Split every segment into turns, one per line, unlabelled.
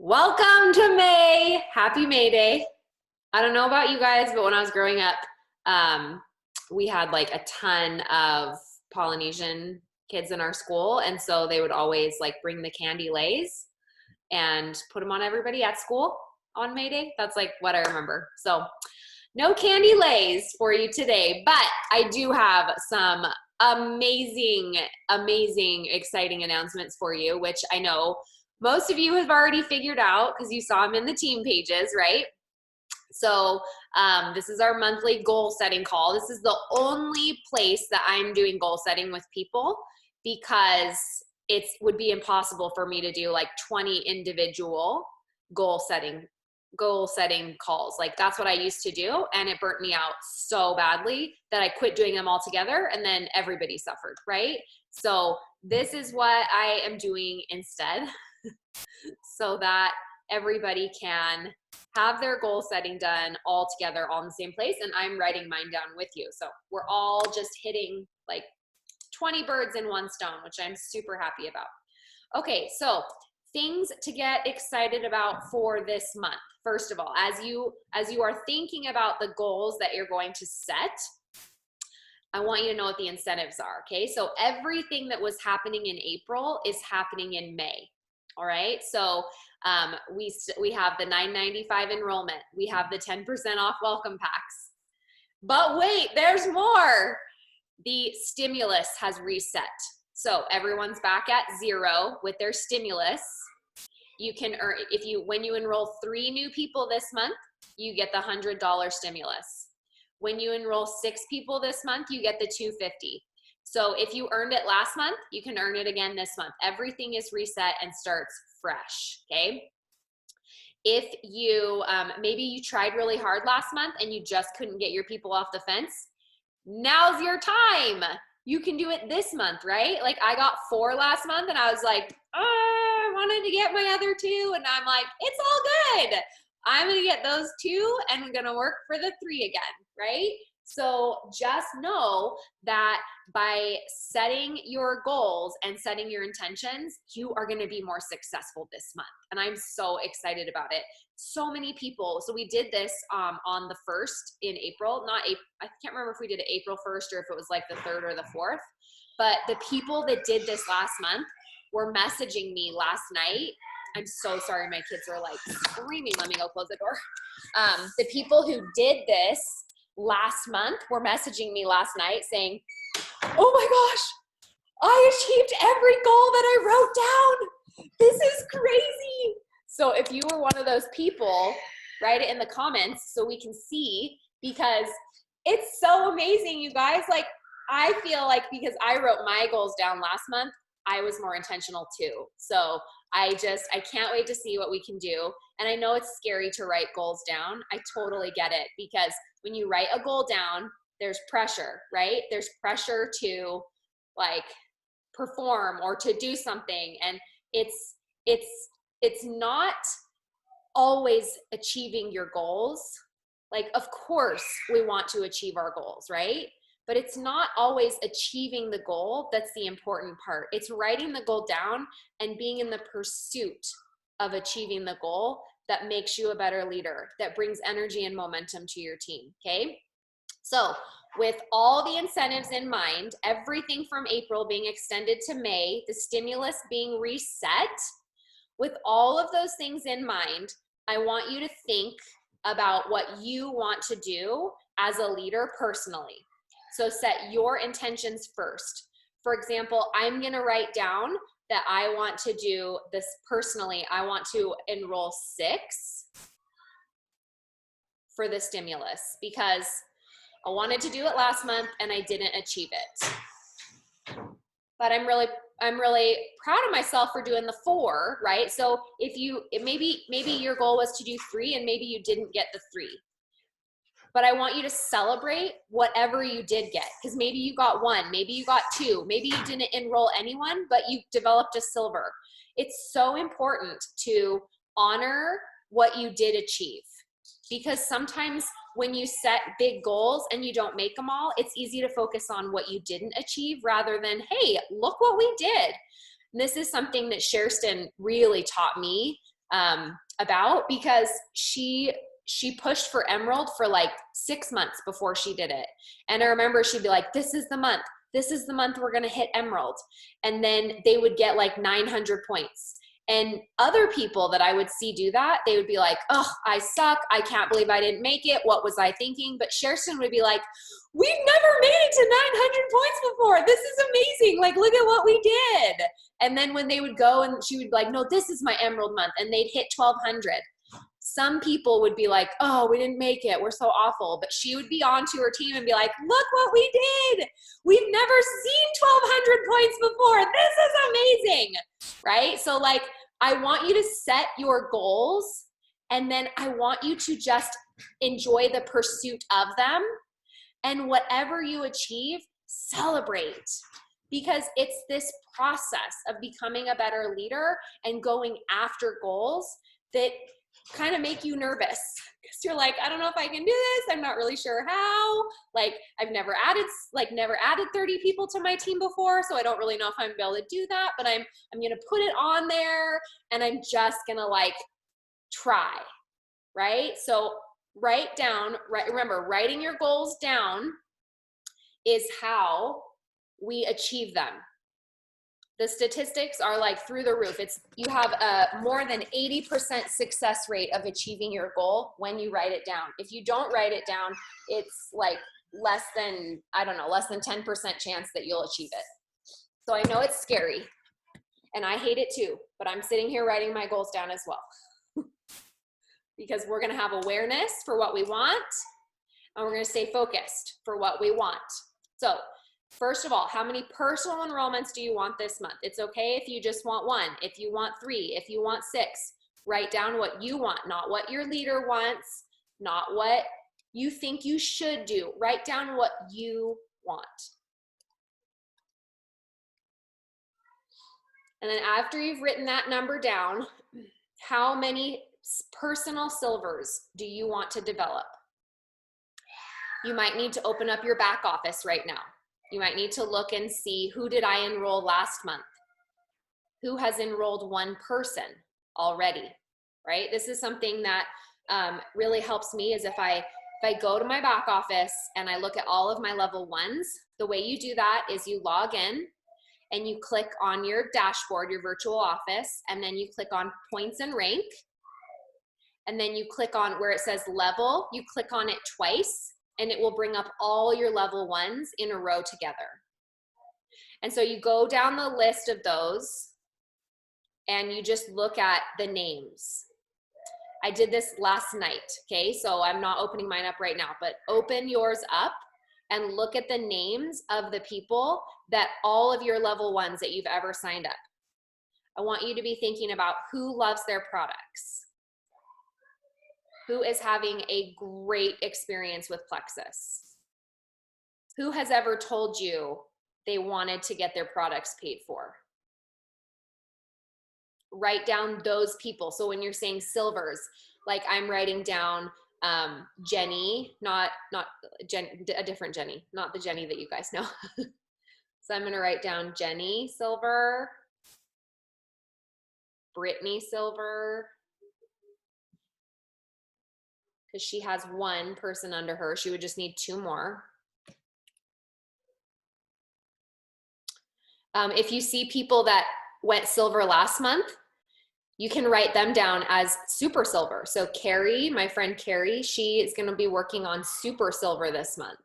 Welcome to May. Happy May Day. I don't know about you guys, but when I was growing up, we had like a ton of Polynesian kids in our school. And so they would always like bring the candy lays and put them on everybody at school on May Day. That's like what I remember. So no candy lays for you today, but I do have some amazing, exciting announcements for you, which I know most of you have already figured out because you saw them in the team pages, right? So this is our monthly goal setting call. This is the only place that I'm doing goal setting with people because it would be impossible for me to do like 20 individual goal setting calls. Like that's what I used to do, and it burnt me out so badly that I quit doing them altogether, and then everybody suffered, right? So this is what I am doing instead so that everybody can have their goal setting done all together, all in the same place, and I'm writing mine down with you. So we're all just hitting like 20 birds in one stone, which I'm super happy about. Okay, so things to get excited about for this month. First of all, as you are thinking about the goals that you're going to set, I want you to know what the incentives are, okay? So everything that was happening in April is happening in May. All right, so we have the $9.95 enrollment. We have the 10% off welcome packs. But wait, there's more. The stimulus has reset. So everyone's back at zero with their stimulus. You can earn, when you enroll 3 new people this month, you get the $100 stimulus. When you enroll 6 people this month, you get the $250. So if you earned it last month, you can earn it again this month. Everything is reset and starts fresh, okay? If you, maybe you tried really hard last month and you just couldn't get your people off the fence, now's your time. You can do it this month, right? Like I got 4 last month and I was like, I wanted to get my other 2. And I'm like, it's all good. I'm gonna get those 2 and I'm gonna work for the 3 again, right? So just know that by setting your goals and setting your intentions, you are going to be more successful this month. And I'm so excited about it. So many people. So we did this on the 1st in April. I can't remember if we did it April 1st or if it was like the 3rd or the 4th. But the people that did this last month were messaging me last night. I'm so sorry. My kids are like screaming. Let me go close the door. The people who did this last month were messaging me last night saying, oh my gosh, I achieved every goal that I wrote down. This is crazy. So if you were one of those people, write it in the comments so we can see, because it's so amazing, you guys. Like I feel like because I wrote my goals down last month, I was more intentional too. So I can't wait to see what we can do. And I know it's scary to write goals down. I totally get it, because when you write a goal down, there's pressure, right? There's pressure to like perform or to do something. And it's not always achieving your goals. Like, of course we want to achieve our goals, right? But it's not always achieving the goal that's the important part. It's writing the goal down and being in the pursuit of achieving the goal that makes you a better leader, that brings energy and momentum to your team, okay? So with all the incentives in mind, everything from April being extended to May, the stimulus being reset, with all of those things in mind, I want you to think about what you want to do as a leader personally. So set your intentions first. For example, I'm gonna write down that I want to do this personally. I want to enroll 6 for the stimulus because I wanted to do it last month and I didn't achieve it. But I'm really proud of myself for doing the 4, right? So maybe your goal was to do 3 and maybe you didn't get the 3. But I want you to celebrate whatever you did get, because maybe you got 1, maybe you got 2, maybe you didn't enroll anyone, but you developed a silver. It's so important to honor what you did achieve, because sometimes when you set big goals and you don't make them all, it's easy to focus on what you didn't achieve rather than, hey, look what we did. And this is something that Sherston really taught me about, because she pushed for Emerald for like 6 months before she did it. And I remember she'd be like, this is the month we're going to hit Emerald. And then they would get like 900 points. And other people that I would see do that, they would be like, oh, I suck. I can't believe I didn't make it. What was I thinking? But Sherston would be like, we've never made it to 900 points before. This is amazing. Like, look at what we did. And then when they would go and she would be like, no, this is my Emerald month. And they'd hit 1200. Some people would be like, oh, we didn't make it. We're so awful. But she would be on to her team and be like, look what we did. We've never seen 1200 points before. This is amazing. Right? So like, I want you to set your goals, and then I want you to just enjoy the pursuit of them. And whatever you achieve, celebrate. Because it's this process of becoming a better leader and going after goals that kind of make you nervous, because you're like, I don't know if I can do this. I'm not really sure how. Like, I've never added 30 people to my team before, so I don't really know if I'm able to do that, but I'm going to put it on there, and I'm just going to like try, right? So remember, writing your goals down is how we achieve them. The statistics are like through the roof. You have a more than 80% success rate of achieving your goal when you write it down. If you don't write it down, it's like less than 10% chance that you'll achieve it. So I know it's scary, and I hate it too, but I'm sitting here writing my goals down as well. Because we're gonna have awareness for what we want, and we're gonna stay focused for what we want. So first of all, how many personal enrollments do you want this month? It's okay if you just want 1, if you want 3, if you want 6. Write down what you want, not what your leader wants, not what you think you should do. Write down what you want. And then after you've written that number down, how many personal silvers do you want to develop? You might need to open up your back office right now. You might need to look and see, who did I enroll last month? Who has enrolled 1 person already, right? This is something that really helps me, is if I go to my back office and I look at all of my level 1s, the way you do that is you log in and you click on your dashboard, your virtual office, and then you click on points and rank. And then you click on where it says level, you click on it twice, and it will bring up all your level 1s in a row together. And so you go down the list of those and you just look at the names. I did this last night, okay? So I'm not opening mine up right now, but open yours up and look at the names of the people that all of your level 1s that you've ever signed up. I want you to be thinking about who loves their products. Who is having a great experience with Plexus? Who has ever told you they wanted to get their products paid for? Write down those people. So when you're saying silvers, like I'm writing down Jenny, not Jen, a different Jenny, not the Jenny that you guys know. So I'm going to write down Jenny Silver, Brittany Silver, because she has 1 person under her. She would just need 2 more. If you see people that went silver last month, you can write them down as super silver. So Carrie, my friend Carrie, she is going to be working on super silver this month.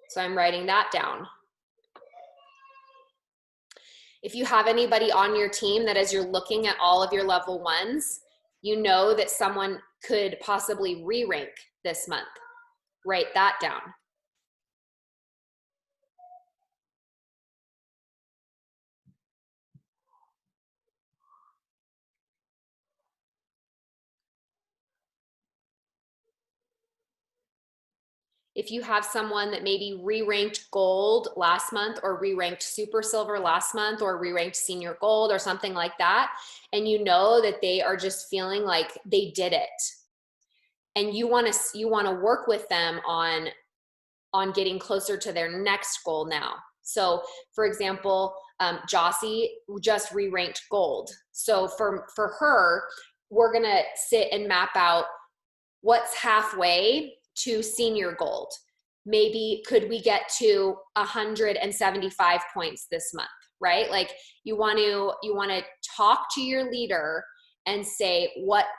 So I'm writing that down. If you have anybody on your team that, as you're looking at all of your level 1s, you know that someone could possibly re-rank this month, write that down. If you have someone that maybe re-ranked gold last month, or re-ranked super silver last month, or re-ranked senior gold or something like that, and you know that they are just feeling like they did it, and you want to work with them on getting closer to their next goal now. So for example, Jossie just re-ranked gold. So for her, we're gonna sit and map out what's halfway to senior gold. Maybe could we get to 175 points this month, right? Like you want to talk to your leader and say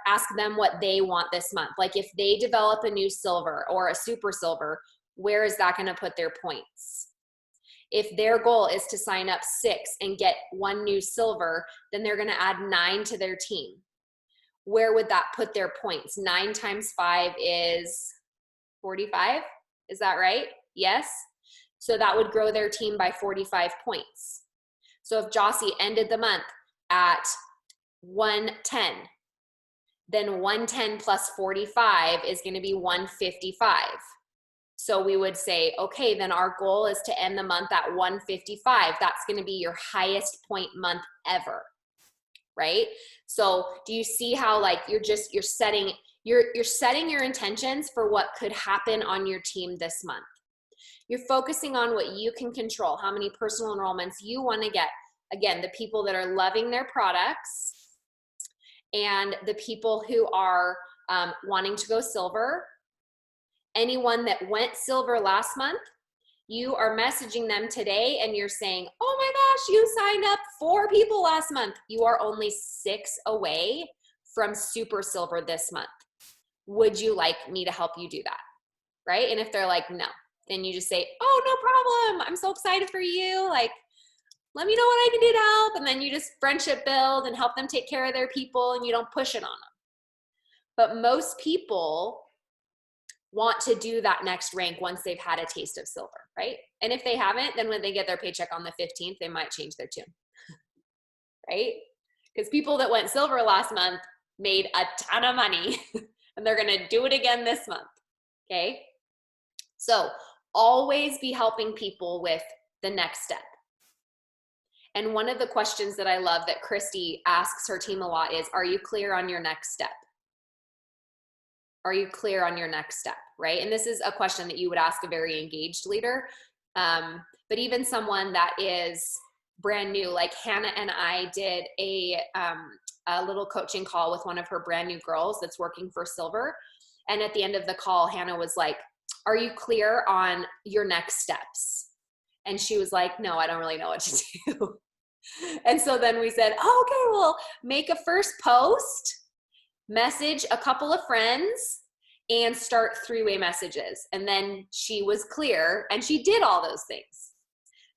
ask them what they want this month. Like if they develop a new silver or a super silver, where is that going to put their points? If their goal is to sign up 6 and get 1 new silver, then they're going to add 9 to their team. Where would that put their points? 9 times 5 is 45. Is that right? Yes. So that would grow their team by 45 points. So if Jossie ended the month at 110, then 110 plus 45 is going to be 155. So we would say, okay, then our goal is to end the month at 155. That's going to be your highest point month ever, right? So do you see how like you're setting your intentions for what could happen on your team this month? You're focusing on what you can control, how many personal enrollments you want to get. Again, the people that are loving their products and the people who are wanting to go silver. Anyone that went silver last month, you are messaging them today and you're saying, oh my gosh, you signed up 4 people last month. You are only 6 away from super silver this month. Would you like me to help you do that? Right? And if they're like, no, then you just say, oh, no problem. I'm so excited for you. Like, let me know what I can do to help. And then you just friendship build and help them take care of their people and you don't push it on them. But most people want to do that next rank once they've had a taste of silver, right? And if they haven't, then when they get their paycheck on the 15th, they might change their tune, right? Because people that went silver last month made a ton of money and they're going to do it again this month, okay? So always be helping people with the next step. And one of the questions that I love that Christy asks her team a lot is, are you clear on your next step? Are you clear on your next step, right? And this is a question that you would ask a very engaged leader. But even someone that is brand new, like Hannah and I did a little coaching call with one of her brand new girls that's working for silver. And at the end of the call, Hannah was like, are you clear on your next steps? And she was like, no, I don't really know what to do. And so then we said, oh, okay, well, make a first post, message a couple of friends, and start 3-way messages. And then she was clear and she did all those things.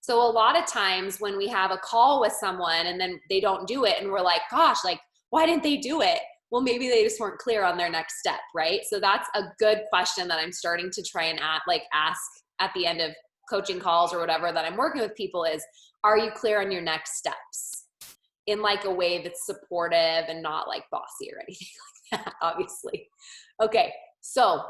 So a lot of times when we have a call with someone and then they don't do it and we're like, gosh, like, why didn't they do it? Well, maybe they just weren't clear on their next step, right? So that's a good question that I'm starting to try and ask at the end of coaching calls or whatever that I'm working with people is, are you clear on your next steps? In like a way that's supportive and not like bossy or anything like that, obviously. Okay, so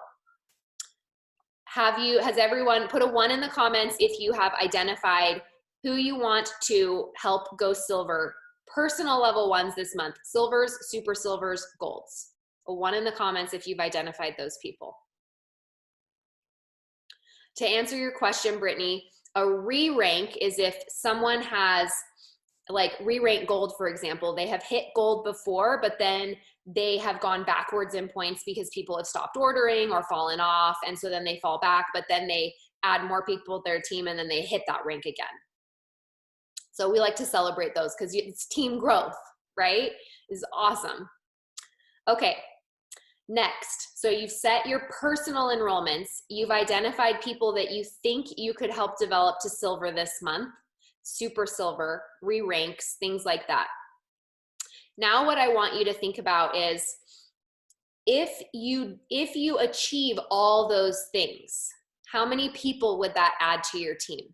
has everyone put a 1 in the comments if you have identified who you want to help go silver, personal level ones this month, silvers, super silvers, golds. A 1 in the comments if you've identified those people. To answer your question, Brittany, a re-rank is if someone has like re-rank gold, for example, they have hit gold before, but then they have gone backwards in points because people have stopped ordering or fallen off. And so then they fall back, but then they add more people to their team and then they hit that rank again. So we like to celebrate those because it's team growth, right? Is awesome. Okay, next. So you've set your personal enrollments. You've identified people that you think you could help develop to silver this month. Super silver, re-ranks, things like that. Now what I want you to think about is if you achieve all those things, how many people would that add to your team?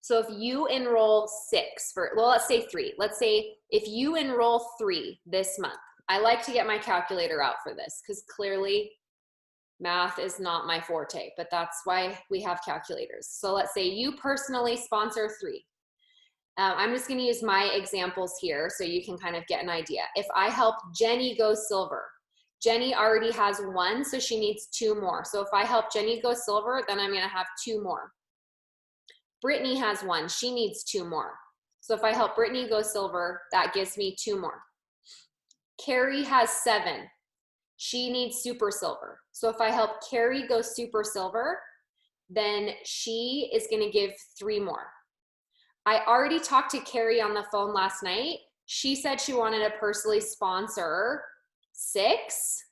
So if you enroll 6 let's say 3. Let's say if you enroll 3 this month. I like to get my calculator out for this because clearly math is not my forte, but that's why we have calculators. So let's say you personally sponsor 3. I'm just going to use my examples here so you can kind of get an idea. If I help Jenny go silver, Jenny already has 1, so she needs 2 more. So if I help Jenny go silver, then I'm going to have 2 more. Brittany has 1, she needs 2 more. So if I help Brittany go silver, that gives me 2 more. Carrie has 7. She needs super silver. So if I help Carrie go super silver, then she is going to give 3 more. I already talked to Carrie on the phone last night. She said she wanted to personally sponsor 6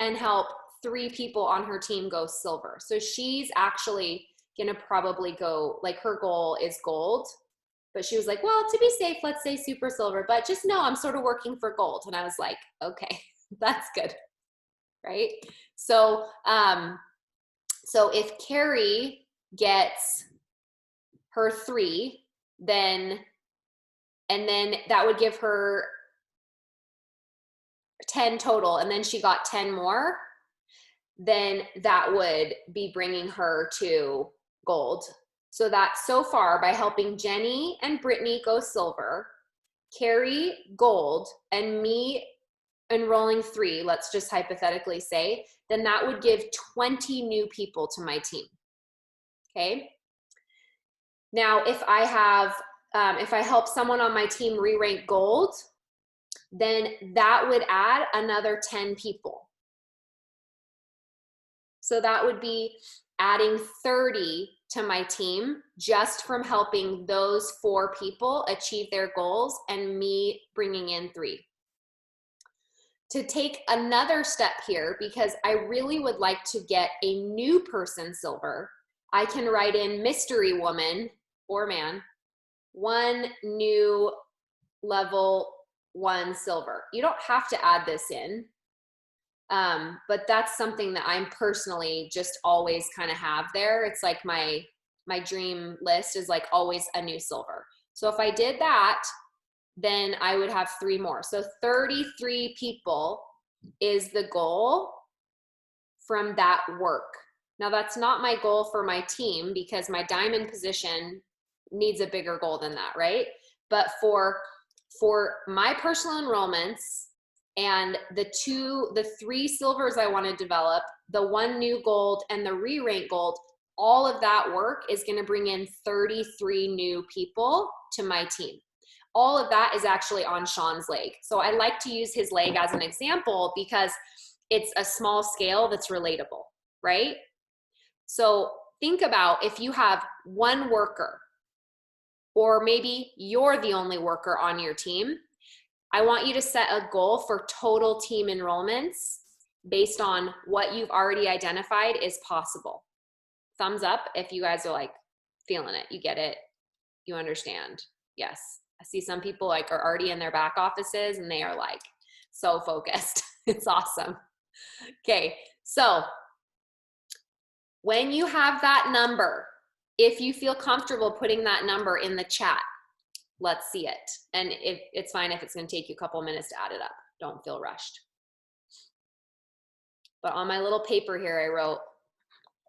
and help 3 people on her team go silver. So she's actually going to probably go, like her goal is gold. But she was like, well, to be safe, let's say super silver. But just know I'm sort of working for gold. And I was like, okay, that's good. Right? So, so if Carrie gets her 3, then that would give her 10 total, and then she got 10 more, then that would be bringing her to gold. So that so far, by helping Jenny and Brittany go silver, Carrie gold, and me enrolling 3, let's just hypothetically say, then that would give 20 new people to my team. Okay. Now, if I help someone on my team re-rank gold, then that would add another 10 people. So that would be adding 30 to my team just from helping those 4 people achieve their goals and me bringing in 3. To take another step here, because I really would like to get a new person silver, I can write in mystery woman or man, 1 new level 1 silver. You don't have to add this in, but that's something that I'm personally just always kind of have there. It's like my dream list is like always a new silver. So if I did that, then I would have 3 more. So 33 people is the goal from that work. Now that's not my goal for my team because my diamond position needs a bigger goal than that, right? But for my personal enrollments and the 3 silvers I want to develop, the 1 new gold and the re-rank gold, all of that work is going to bring in 33 new people to my team. All of that is actually on Sean's leg. So I like to use his leg as an example because it's a small scale that's relatable, right? So think about if you have 1 worker, or maybe you're the only worker on your team. I want you to set a goal for total team enrollments based on what you've already identified is possible. Thumbs up if you guys are like feeling it, you get it, you understand. Yes. I see some people like are already in their back offices and they are like so focused. It's awesome. Okay. So when you have that number, if you feel comfortable putting that number in the chat, let's see it. And if it's fine if it's going to take you a couple minutes to add it up. Don't feel rushed. But on my little paper here, I wrote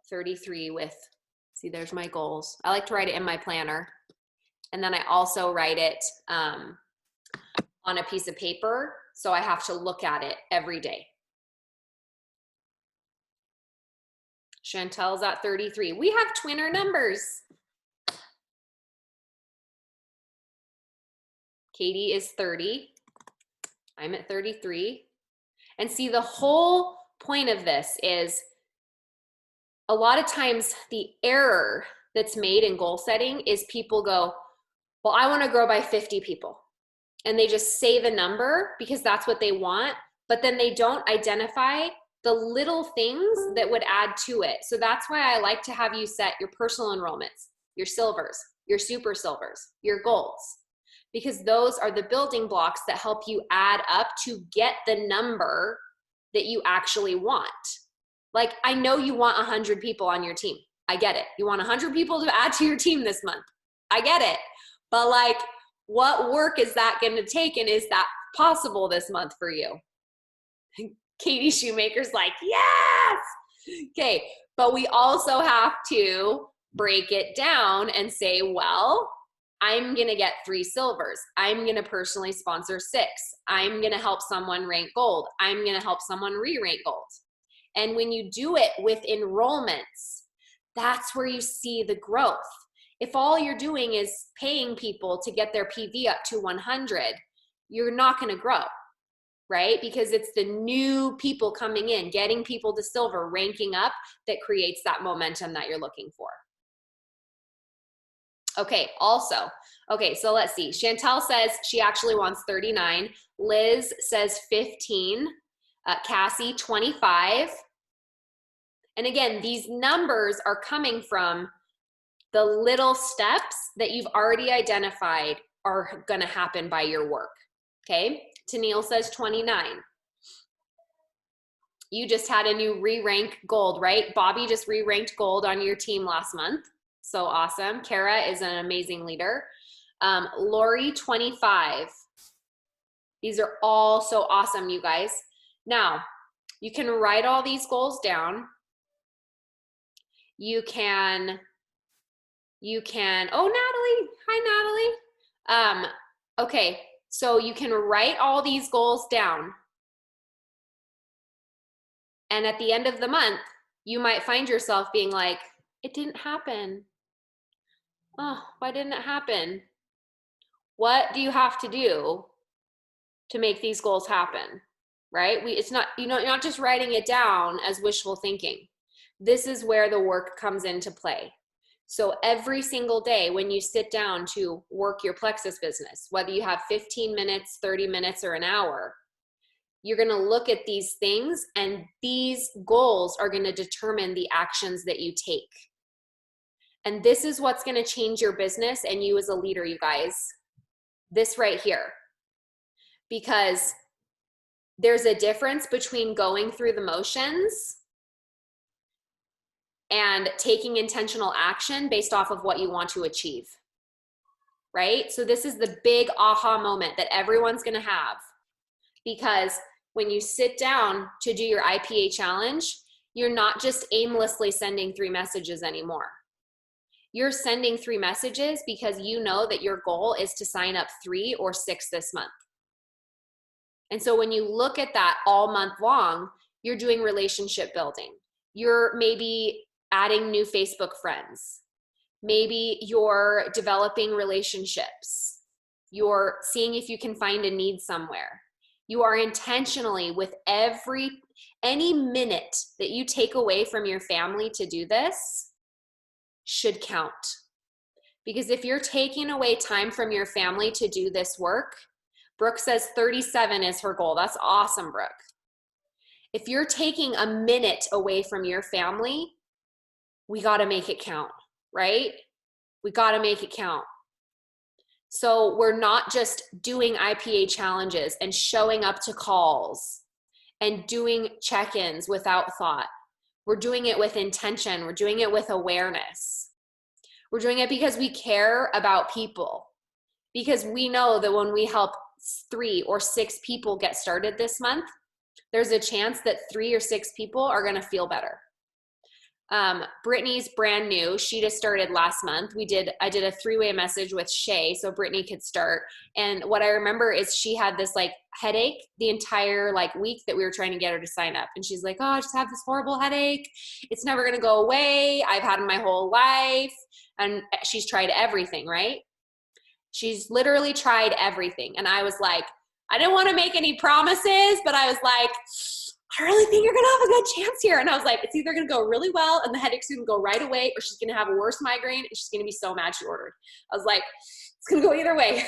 33 with, see, there's my goals. I like to write it in my planner. And then I also write it on a piece of paper. So I have to look at it every day. Chantel's at 33. We have twinner numbers. Katie is 30. I'm at 33. And see, the whole point of this is a lot of times the error that's made in goal setting is people go, well, I want to grow by 50 people. And they just say the number because that's what they want, but then they don't identify the little things that would add to it. So that's why I like to have you set your personal enrollments, your silvers, your super silvers, your golds, because those are the building blocks that help you add up to get the number that you actually want. Like, I know you want 100 people on your team. I get it. You want 100 people to add to your team this month. I get it. But like, what work is that going to take? And is that possible this month for you? Katie Shoemaker's like, yes. Okay. But we also have to break it down and say, well, I'm going to get 3 silvers. I'm going to personally sponsor 6. I'm going to help someone rank gold. I'm going to help someone re-rank gold. And when you do it with enrollments, that's where you see the growth. If all you're doing is paying people to get their PV up to 100, you're not going to grow, right? Because it's the new people coming in, getting people to silver, ranking up, that creates that momentum that you're looking for. Okay, also, okay, so let's see. Chantel says she actually wants 39. Liz says 15. Cassie, 25. And again, these numbers are coming from the little steps that you've already identified are going to happen by your work. Okay, Tennille says 29. You just had a new re-rank gold, right? Bobby just re-ranked gold on your team last month. So awesome. Kara is an amazing leader. Lori, 25. These are all so awesome, you guys. Now, you can write all these goals down. You can, oh, Natalie, hi, Natalie. Okay, so you can write all these goals down. And at the end of the month, you might find yourself being like, it didn't happen. Oh, why didn't it happen? What do you have to do to make these goals happen? Right? It's not, you're not just writing it down as wishful thinking. This is where the work comes into play. So every single day when you sit down to work your plexus business, whether you have 15 minutes, 30 minutes, or an hour, you're going to look at these things, and these goals are going to determine the actions that you take. And this is what's going to change your business and you as a leader, you guys. This right here. Because there's a difference between going through the motions and taking intentional action based off of what you want to achieve, right? So this is the big aha moment that everyone's going to have, because when you sit down to do your IPA challenge, you're not just aimlessly sending 3 messages anymore. You're sending 3 messages because you know that your goal is to sign up 3 or 6 this month. And so when you look at that all month long, you're doing relationship building. You're maybe adding new Facebook friends. Maybe you're developing relationships. You're seeing if you can find a need somewhere. You are intentionally, with any minute that you take away from your family to do this should count. Because if you're taking away time from your family to do this work, Brooke says 37 is her goal. That's awesome, Brooke. If you're taking a minute away from your family, we got to make it count, right? We got to make it count. So we're not just doing IPA challenges and showing up to calls and doing check-ins without thought. We're doing it with intention. We're doing it with awareness. We're doing it because we care about people. Because we know that when we help 3 or 6 people get started this month, there's a chance that 3 or 6 people are going to feel better. Brittany's brand new. She just started last month. I did a 3-way message with Shay so Brittany could start. And what I remember is she had this like headache the entire week that we were trying to get her to sign up. And she's like, oh, I just have this horrible headache. It's never going to go away. I've had it my whole life. And she's tried everything, right? She's literally tried everything. And I was like, I didn't want to make any promises, but I was like, I really think you're going to have a good chance here. And I was like, it's either going to go really well and the headache's going to go right away, or she's going to have a worse migraine and she's going to be so mad she ordered. I was like, it's going to go either way.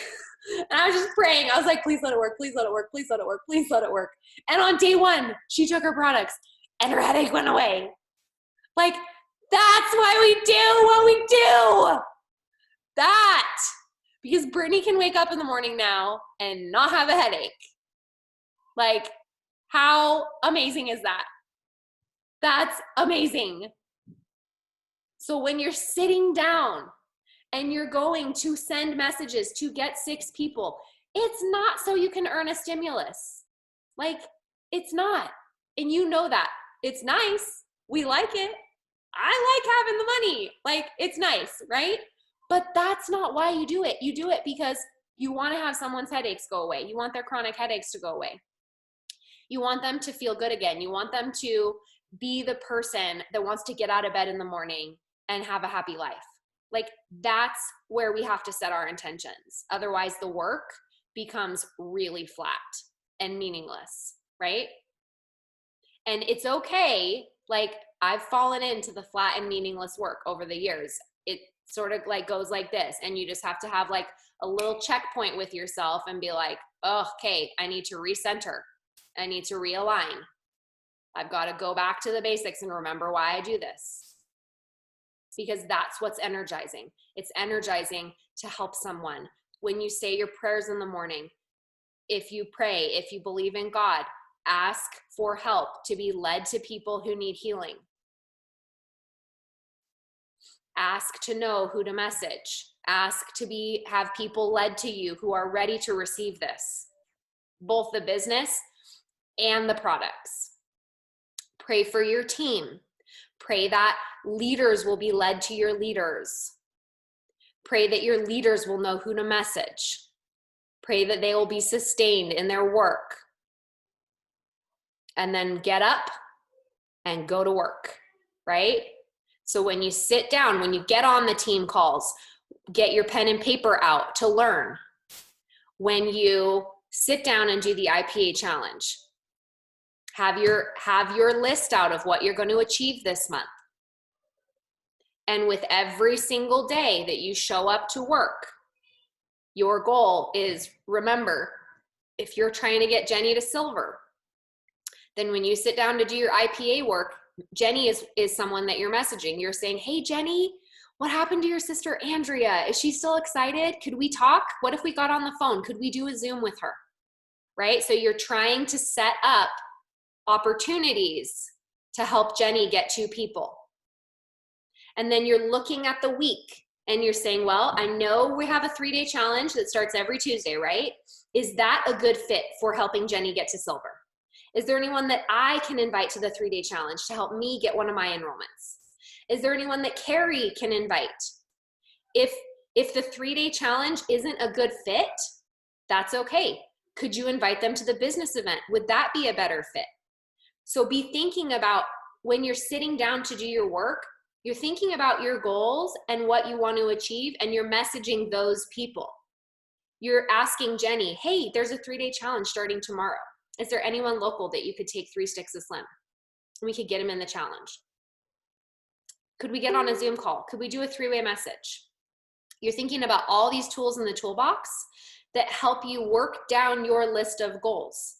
And I was just praying. I was like, please let it work. Please let it work. Please let it work. Please let it work. And on day 1, she took her products and her headache went away. Like, that's why we do what we do. That. Because Brittany can wake up in the morning now and not have a headache. Like, how amazing is that? That's amazing. So when you're sitting down and you're going to send messages to get 6 people, it's not so you can earn a stimulus. Like, it's not. And you know that. It's nice. We like it. I like having the money. Like, it's nice, right? But that's not why you do it. You do it because you want to have someone's headaches go away. You want their chronic headaches to go away. You want them to feel good again. You want them to be the person that wants to get out of bed in the morning and have a happy life. Like, that's where we have to set our intentions. Otherwise, the work becomes really flat and meaningless, right? And it's okay. Like, I've fallen into the flat and meaningless work over the years. It sort of like goes like this, and you just have to have like a little checkpoint with yourself and be like, oh, okay, I need to recenter. I need to realign. I've got to go back to the basics and remember why I do this. Because that's what's energizing. It's energizing to help someone. When you say your prayers in the morning, if you pray, if you believe in God, ask for help to be led to people who need healing. Ask to know who to message. Ask to have people led to you who are ready to receive this, both the business and the products. Pray for your team. Pray that leaders will be led to your leaders. Pray that your leaders will know who to message. Pray that they will be sustained in their work. And then get up and go to work, right? So when you sit down, when you get on the team calls, get your pen and paper out to learn. When you sit down and do the IPA challenge, have your list out of what you're going to achieve this month. And with every single day that you show up to work, your goal is, remember, if you're trying to get Jenny to silver, then when you sit down to do your IPA work, Jenny is someone that you're messaging. You're saying, hey, Jenny, what happened to your sister, Andrea? Is she still excited? Could we talk? What if we got on the phone? Could we do a Zoom with her? Right? So you're trying to set up opportunities to help Jenny get to people. And then you're looking at the week and you're saying, well, I know we have a 3-day challenge that starts every Tuesday, right? Is that a good fit for helping Jenny get to silver? Is there anyone that I can invite to the 3-day challenge to help me get one of my enrollments? Is there anyone that Carrie can invite? If the 3-day challenge isn't a good fit, that's okay. Could you invite them to the business event? Would that be a better fit? So be thinking about, when you're sitting down to do your work, you're thinking about your goals and what you want to achieve, and you're messaging those people. You're asking Jenny, hey, there's a 3-day challenge starting tomorrow. Is there anyone local that you could take 3 sticks of Slim? We could get them in the challenge. Could we get on a Zoom call? Could we do a 3-way message? You're thinking about all these tools in the toolbox that help you work down your list of goals.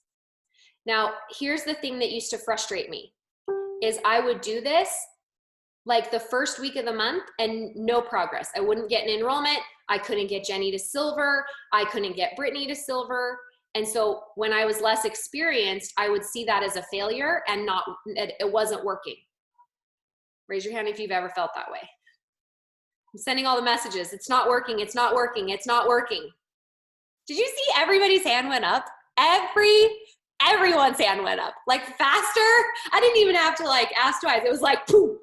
Now, here's the thing that used to frustrate me, is I would do this like the first week of the month and no progress. I wouldn't get an enrollment. I couldn't get Jenny to silver. I couldn't get Brittany to silver. And so when I was less experienced, I would see that as a failure and it wasn't working. Raise your hand if you've ever felt that way. I'm sending all the messages. It's not working. It's not working. It's not working. Did you see everybody's hand went up? Everyone's hand went up, like faster. I didn't even have to like ask twice. It was like, poof.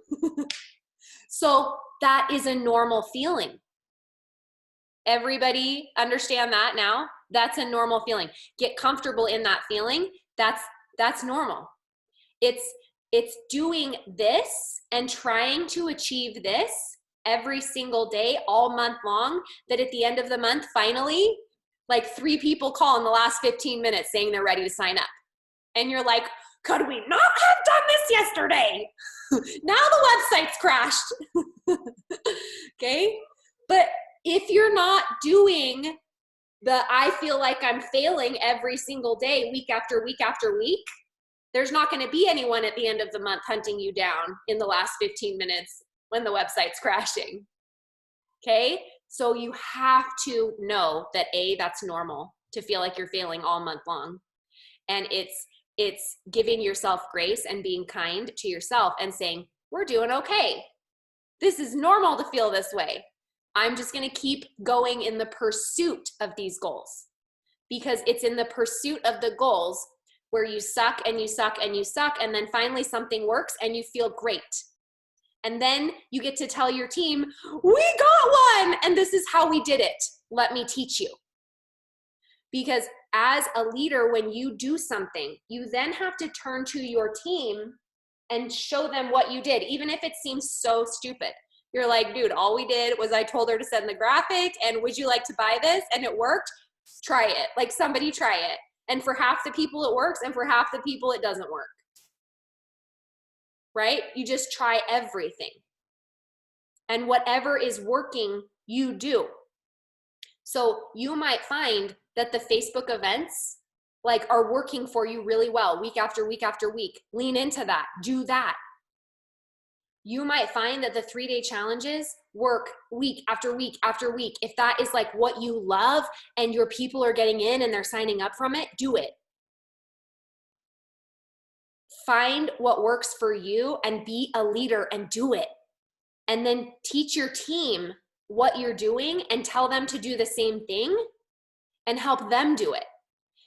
So that is a normal feeling. Everybody understand that now? That's a normal feeling. Get comfortable in that feeling. That's normal. It's doing this and trying to achieve this every single day, all month long, that at the end of the month, finally, like 3 people call in the last 15 minutes saying they're ready to sign up. And you're like, could we not have done this yesterday? Now the website's crashed. Okay? But if you're not doing I feel like I'm failing every single day, week after week after week, there's not going to be anyone at the end of the month hunting you down in the last 15 minutes when the website's crashing. Okay? So you have to know that that's normal to feel like you're failing all month long. And it's giving yourself grace and being kind to yourself and saying, we're doing okay. This is normal to feel this way. I'm just going to keep going in the pursuit of these goals, because it's in the pursuit of the goals where you suck and you suck and you suck, and then finally something works and you feel great. And then you get to tell your team, we got one, and this is how we did it. Let me teach you. Because as a leader, when you do something, you then have to turn to your team and show them what you did, even if it seems so stupid. You're like, dude, all we did was I told her to send the graphic and would you like to buy this? And it worked. Try it. Like somebody try it. And for half the people it works and for half the people it doesn't work. Right? You just try everything. And whatever is working, you do. So you might find that the Facebook events like are working for you really well week after week after week. Lean into that. Do that. You might find that the 3-day challenges work week after week after week. If that is like what you love and your people are getting in and they're signing up from it, do it. Find what works for you and be a leader and do it. And then teach your team what you're doing and tell them to do the same thing and help them do it.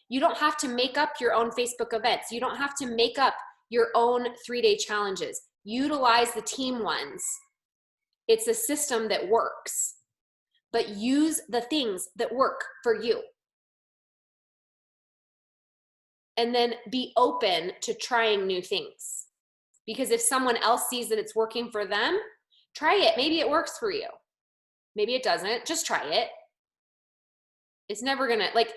You don't have to make up your own Facebook events. You don't have to make up your own 3-day challenges. Utilize the team ones. It's a system that works, but use the things that work for you. And then be open to trying new things. Because if someone else sees that it's working for them, try it. Maybe it works for you. Maybe it doesn't. Just try it. It's never gonna, like,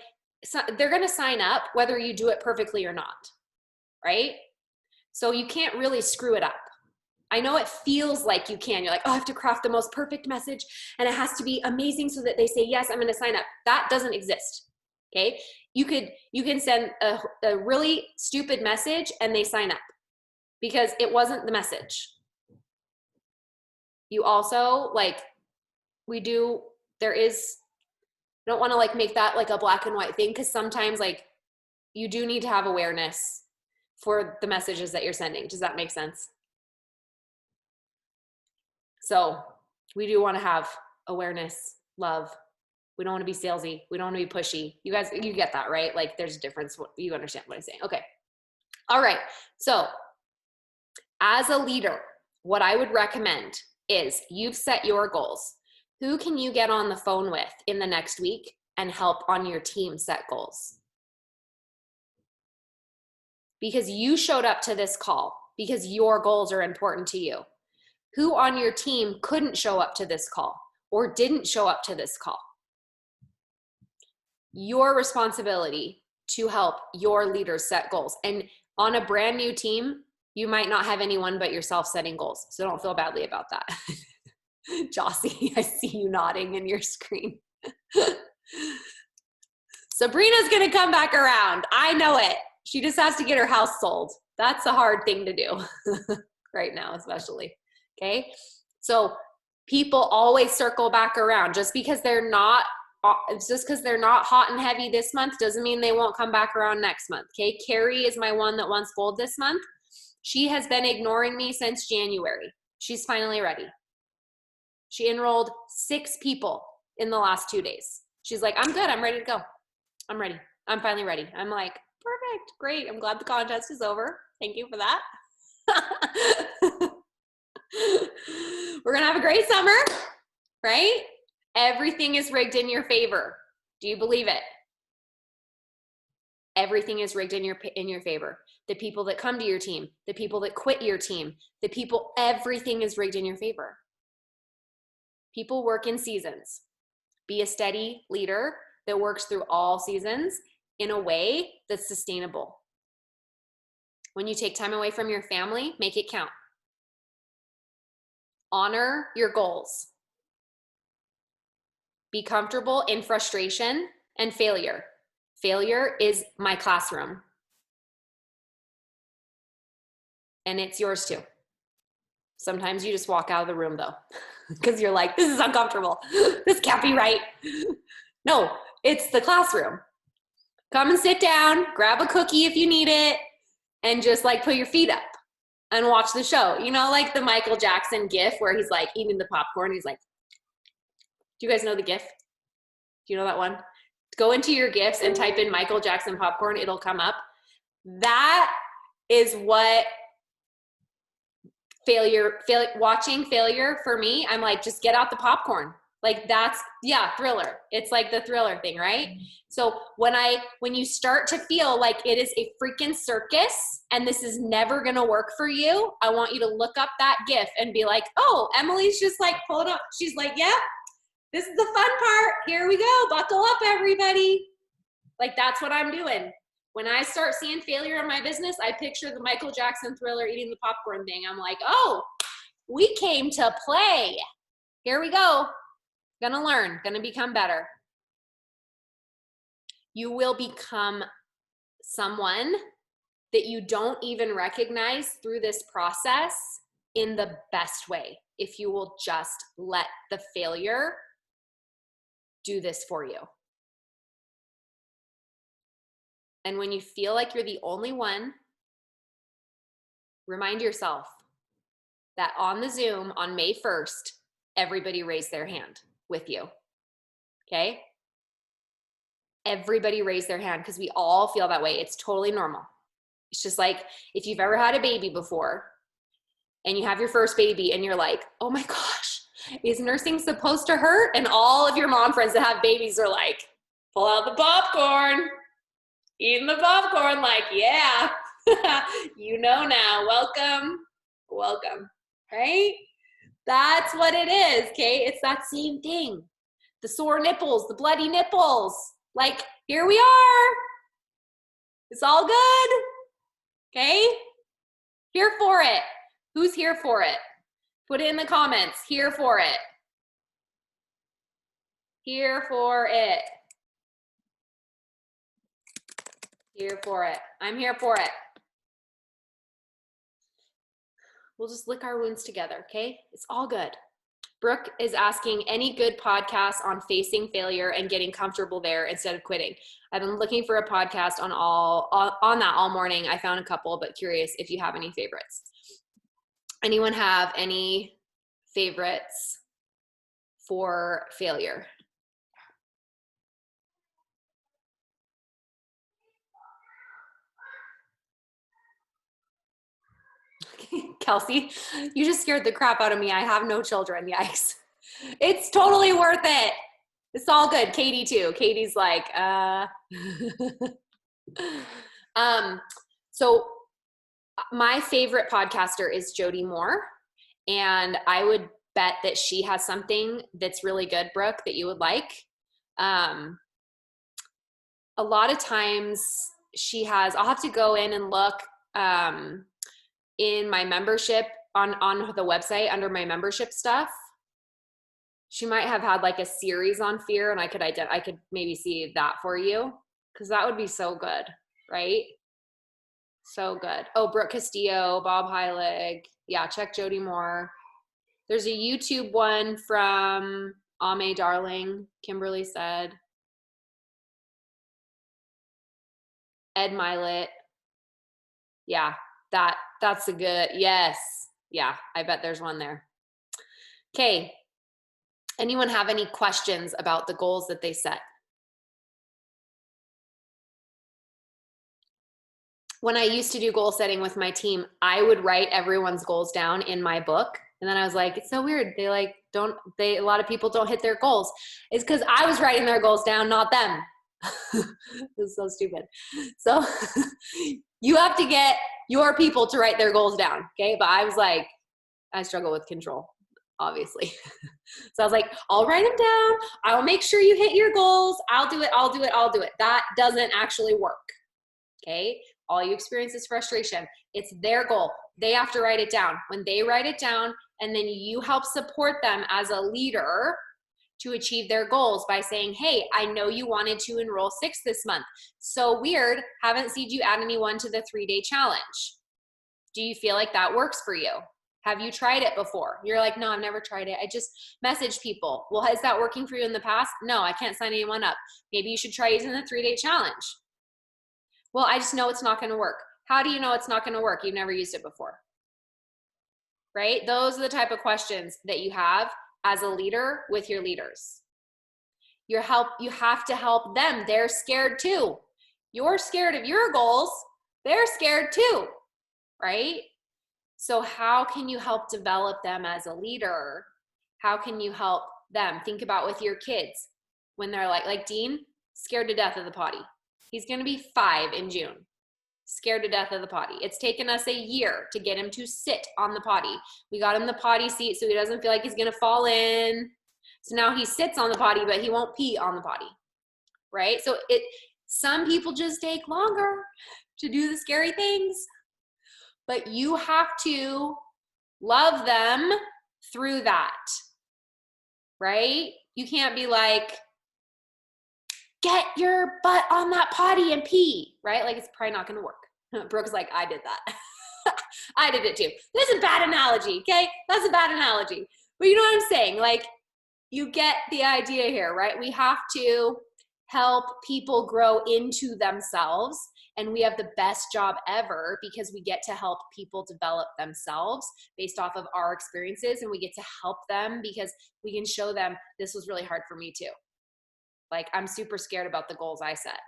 they're gonna sign up whether you do it perfectly or not, right? So you can't really screw it up. I know it feels like you can. You're like, oh, I have to craft the most perfect message and it has to be amazing so that they say, yes, I'm gonna sign up. That doesn't exist, okay? You can send a really stupid message and they sign up because it wasn't the message. You also, like, I don't wanna like make that like a black and white thing because sometimes like you do need to have awareness for the messages that you're sending. Does that make sense? So we do want to have awareness, love. We don't want to be salesy. We don't want to be pushy. You guys, you get that, right? Like there's a difference. You understand what I'm saying. Okay. All right. So as a leader, what I would recommend is you've set your goals. Who can you get on the phone with in the next week and help on your team set goals? Because you showed up to this call because your goals are important to you. Who on your team couldn't show up to this call or didn't show up to this call? Your responsibility to help your leaders set goals. And on a brand new team, you might not have anyone but yourself setting goals. So don't feel badly about that. Jossie, I see you nodding in your screen. Sabrina's gonna come back around. I know it. She just has to get her house sold. That's a hard thing to do right now, especially. Okay, so people always circle back around. Just because they're not hot and heavy this month doesn't mean they won't come back around next month. Okay, Carrie is my one that wants gold this month. She has been ignoring me since January. She's finally ready. She enrolled 6 people in the last 2 days. She's like, I'm good. I'm ready to go. I'm ready. I'm finally ready. I'm like, perfect. Great. I'm glad the contest is over. Thank you for that. We're going to have a great summer, right? Everything is rigged in your favor. Do you believe it? Everything is rigged in your favor. The people that come to your team, the people that quit your team, everything is rigged in your favor. People work in seasons. Be a steady leader that works through all seasons in a way that's sustainable. When you take time away from your family, make it count. Honor your goals. Be comfortable in frustration and failure. Failure is my classroom. And it's yours too. Sometimes you just walk out of the room though, because you're like, this is uncomfortable. This can't be right. No, it's the classroom. Come and sit down, grab a cookie if you need it, and just like put your feet up and watch the show. You know, like the Michael Jackson gif where he's like eating the popcorn. He's like, do you guys know the gif? Do you know that one? Go into your gifs and type in Michael Jackson popcorn. It'll come up. That is what watching failure for me. I'm like, just get out the popcorn. Like that's, yeah, thriller. It's like the thriller thing, right? So when you start to feel like it is a freaking circus and this is never gonna work for you, I want you to look up that GIF and be like, oh, Emily's just like pulled up. She's like, yep, this is the fun part. Here we go. Buckle up, everybody. Like that's what I'm doing. When I start seeing failure in my business, I picture the Michael Jackson Thriller eating the popcorn thing. I'm like, oh, we came to play. Here we go. Gonna learn, gonna become better. You will become someone that you don't even recognize through this process in the best way if you will just let the failure do this for you. And when you feel like you're the only one, remind yourself that on the Zoom on May 1st, everybody raised their hand with you, okay? Everybody raised their hand because we all feel that way. It's totally normal. It's just like if you've ever had a baby before and you have your first baby and you're like, oh my gosh, is nursing supposed to hurt? And all of your mom friends that have babies are like, pull out the popcorn, eating the popcorn, like, yeah, you know now, welcome, right? That's what it is, okay? It's that same thing. The sore nipples, the bloody nipples. Like, here we are. It's all good, okay? Here for it. Who's here for it? Put it in the comments. Here for it. Here for it. Here for it. I'm here for it. We'll just lick our wounds together, okay? It's all good. Brooke is asking any good podcasts on facing failure and getting comfortable there instead of quitting. I've been looking for a podcast on that all morning. I found a couple, but curious if you have any favorites. Anyone have any favorites for failure? Kelsey, you just scared the crap out of me. I have no children. Yikes. It's totally worth it. It's all good. Katie too. Katie's like, so my favorite podcaster is Jody Moore. And I would bet that she has something that's really good, Brooke, that you would like. A lot of times she has, I'll have to go in and look, in my membership on the website under my membership stuff. She might have had like a series on fear, and I could maybe see that for you, because that would be so good, right? So good. Oh, Brooke Castillo, Bob Heilig. Yeah, check Jody Moore. There's a YouTube one from Ame Darling, Kimberly said. Ed Milet. Yeah, that's a good, yes. Yeah, I bet there's one there. Okay. Anyone have any questions about the goals that they set? When I used to do goal setting with my team, I would write everyone's goals down in my book. And then I was like, it's so weird. A lot of people don't hit their goals. It's because I was writing their goals down, not them. This is so stupid. So you have to get your people to write their goals down, okay? But I was like, I struggle with control, obviously. So I was like, I'll write them down. I'll make sure you hit your goals. I'll do it. That doesn't actually work, okay? All you experience is frustration. It's their goal. They have to write it down. When they write it down, and then you help support them as a leader to achieve their goals by saying, hey, I know you wanted to enroll 6 this month. So weird, haven't seen you add anyone to the 3-day challenge. Do you feel like that works for you? Have you tried it before? You're like, no, I've never tried it. I just message people. Well, is that working for you in the past? No, I can't sign anyone up. Maybe you should try using the 3-day challenge. Well, I just know it's not going to work. How do you know it's not going to work? You've never used it before, right? Those are the type of questions that you have as a leader with your leaders. You have to help them. They're scared too. You're scared of your goals. They're scared too, right? So how can you help develop them as a leader? How can you help them. Think about with your kids when they're like Dean, scared to death of the potty. He's going to be 5 in June. Scared to death of the potty. It's taken us a year to get him to sit on the potty. We got him the potty seat so he doesn't feel like he's going to fall in. So now he sits on the potty, but he won't pee on the potty, right? So some people just take longer to do the scary things, but you have to love them through that, right? You can't be like, get your butt on that potty and pee, right? Like, it's probably not going to work. Brooke's like, I did that. I did it too. This is a bad analogy, okay? That's a bad analogy. But you know what I'm saying? Like, you get the idea here, right? We have to help people grow into themselves, and we have the best job ever because we get to help people develop themselves based off of our experiences, and we get to help them because we can show them this was really hard for me too. Like, I'm super scared about the goals I set,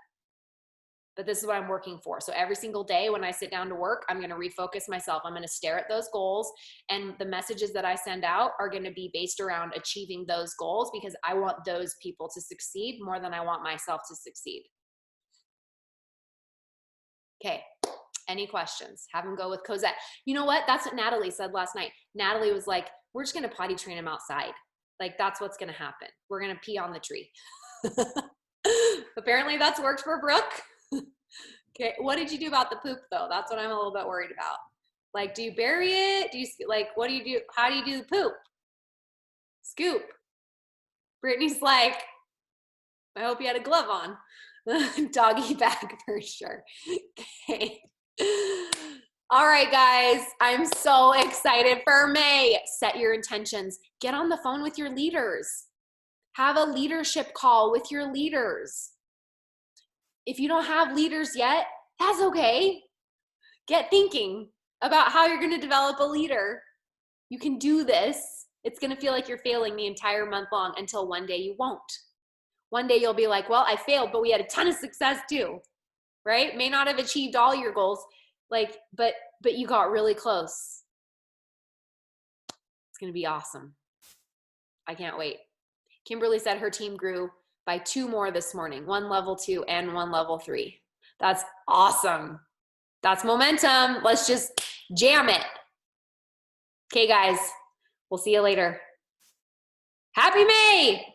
but this is what I'm working for. So every single day when I sit down to work, I'm going to refocus myself. I'm going to stare at those goals, and the messages that I send out are going to be based around achieving those goals because I want those people to succeed more than I want myself to succeed. Okay. Any questions? Have them go with Cosette. You know what? That's what Natalie said last night. Natalie was like, we're just going to potty train him outside. Like, that's what's going to happen. We're going to pee on the tree. Apparently that's worked for Brooke. Okay, what did you do about the poop though? That's what I'm a little bit worried about. Like, do you bury it? Do you, like, what do you do? How do you do the poop? Scoop. Brittany's like, I hope you had a glove on. Doggy bag for sure. Okay. All right, guys, I'm so excited for May. Set your intentions. Get on the phone with your leaders. Have a leadership call with your leaders. If you don't have leaders yet, that's okay. Get thinking about how you're going to develop a leader. You can do this. It's going to feel like you're failing the entire month long until one day you won't. One day you'll be like, well, I failed, but we had a ton of success too, right? May not have achieved all your goals, like, but you got really close. It's going to be awesome. I can't wait. Kimberly said her team grew by 2 more this morning, 1 level 2 and 1 level 3. That's awesome. That's momentum. Let's just jam it. Okay, guys, we'll see you later. Happy May.